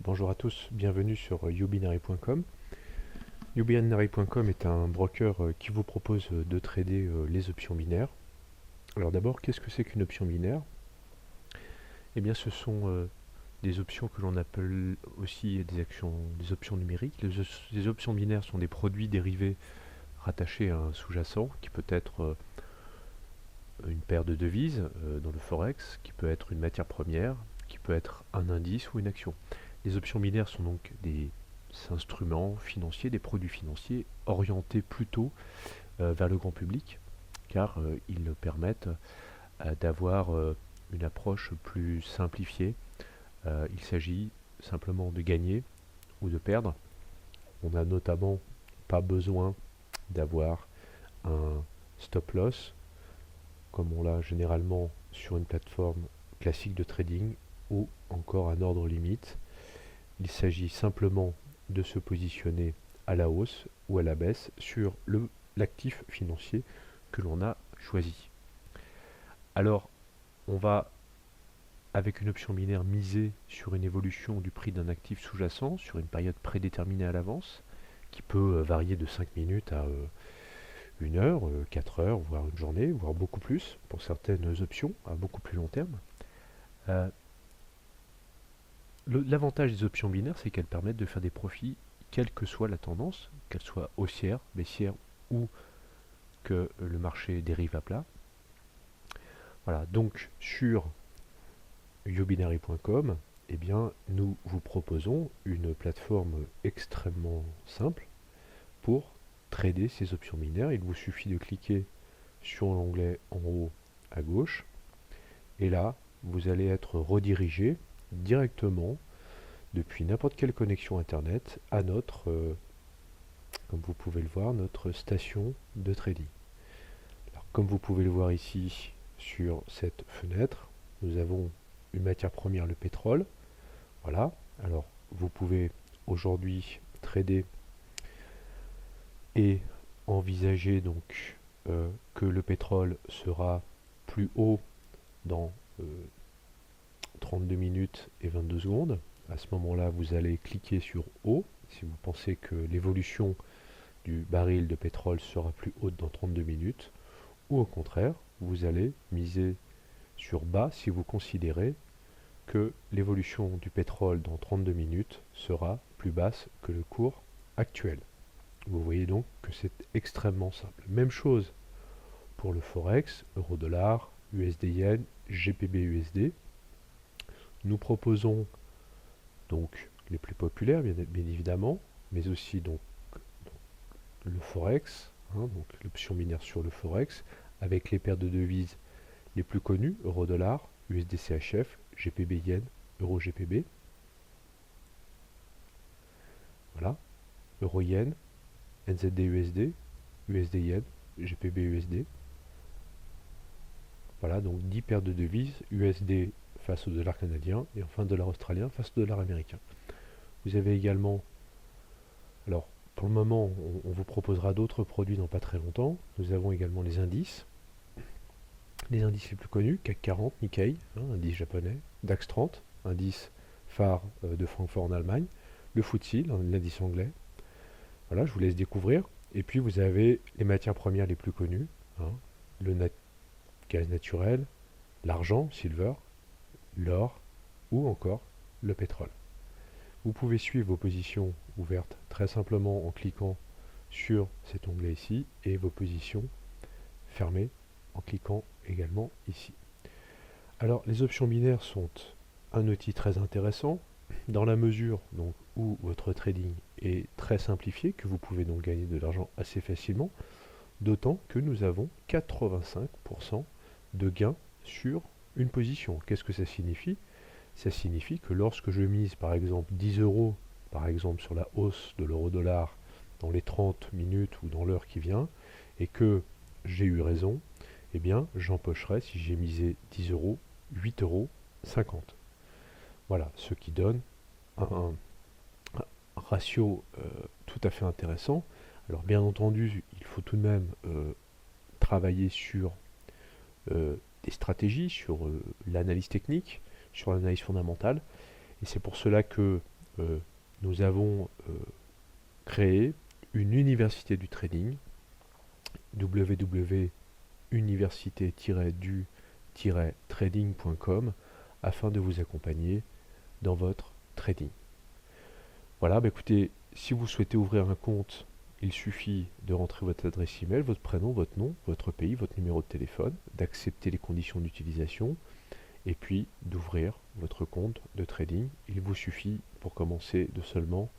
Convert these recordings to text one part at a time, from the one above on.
Bonjour à tous, bienvenue sur youbinary.com. Youbinary.com est un broker qui vous propose de trader les options binaires. Alors d'abord, qu'est-ce que c'est qu'une option binaire? Eh bien, ce sont des options que l'on appelle aussi des options numériques. Les options binaires sont des produits dérivés rattachés à un sous-jacent qui peut être une paire de devises dans le forex, qui peut être une matière première, qui peut être un indice ou une action. Les options binaires sont donc des instruments financiers, des produits financiers orientés plutôt vers le grand public, car ils permettent d'avoir une approche plus simplifiée. Il s'agit simplement de gagner ou de perdre. On n'a notamment pas besoin d'avoir un stop loss comme on l'a généralement sur une plateforme classique de trading ou encore un ordre limite. Il s'agit simplement de se positionner à la hausse ou à la baisse sur l'actif financier que l'on a choisi. Alors, on va, avec une option binaire, miser sur une évolution du prix d'un actif sous-jacent sur une période prédéterminée à l'avance, qui peut varier de 5 minutes à 1 heure, 4 heures, voire une journée, voire beaucoup plus pour certaines options à beaucoup plus long terme. L'avantage des options binaires, c'est qu'elles permettent de faire des profits quelle que soit la tendance, qu'elle soit haussière, baissière ou que le marché dérive à plat. Voilà, donc sur youbinary.com, eh bien, nous vous proposons une plateforme extrêmement simple pour trader ces options binaires. Il vous suffit de cliquer sur l'onglet en haut à gauche et là, vous allez être redirigé directement depuis n'importe quelle connexion internet à notre, comme vous pouvez le voir, notre station de trading. Alors, comme vous pouvez le voir ici sur cette fenêtre, nous avons une matière première, le pétrole. Voilà, alors vous pouvez aujourd'hui trader et envisager donc que le pétrole sera plus haut dans 32 minutes et 22 secondes. À ce moment-là, vous allez cliquer sur haut si vous pensez que l'évolution du baril de pétrole sera plus haute dans 32 minutes, ou au contraire, vous allez miser sur bas si vous considérez que l'évolution du pétrole dans 32 minutes sera plus basse que le cours actuel. Vous voyez donc que c'est extrêmement simple. Même chose pour le Forex, euro-dollar, USD-yen, GPB-USD. Nous proposons donc les plus populaires, bien évidemment, mais aussi donc le Forex, donc l'option binaire sur le Forex, avec les paires de devises les plus connues, euro-dollar, USD-CHF, GPB-yen, euro-GPB. Voilà, euro-yen, NZD-USD, USD-yen, GPB-USD. Voilà, donc 10 paires de devises, USD face au dollar canadien et enfin dollar australien face au dollar américain. Vous avez également, alors pour le moment on vous proposera d'autres produits dans pas très longtemps. Nous avons également les indices. Les indices les plus connus, CAC 40, Nikkei, indice japonais, DAX 30, indice phare de Francfort en Allemagne, le FTSE, l'indice anglais. Voilà, je vous laisse découvrir. Et puis vous avez les matières premières les plus connues, le gaz naturel, l'argent, silver, l'or ou encore le pétrole. Vous pouvez suivre vos positions ouvertes très simplement en cliquant sur cet onglet ici et vos positions fermées en cliquant également ici. Alors les options binaires sont un outil très intéressant dans la mesure donc, où votre trading est très simplifié, que vous pouvez donc gagner de l'argent assez facilement, d'autant que nous avons 85% de gains sur une position. Qu'est-ce que ça signifie? Ça signifie que lorsque je mise par exemple 10 euros par exemple sur la hausse de l'euro-dollar dans les 30 minutes ou dans l'heure qui vient, et que j'ai eu raison, eh bien j'empocherai, si j'ai misé 10 euros, 8,50 euros. Voilà, ce qui donne un ratio tout à fait intéressant. Alors bien entendu, il faut tout de même travailler sur des stratégies, sur l'analyse technique, sur l'analyse fondamentale. Et c'est pour cela que nous avons créé une université du trading, www.université-du-trading.com, afin de vous accompagner dans votre trading. Voilà, écoutez, si vous souhaitez ouvrir un compte, il suffit de rentrer votre adresse email, votre prénom, votre nom, votre pays, votre numéro de téléphone, d'accepter les conditions d'utilisation et puis d'ouvrir votre compte de trading. Il vous suffit pour commencer de seulement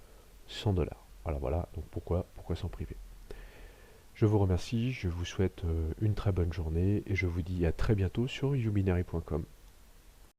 100 $. Alors voilà, donc pourquoi s'en priver? Je vous remercie, je vous souhaite une très bonne journée et je vous dis à très bientôt sur youbinary.com.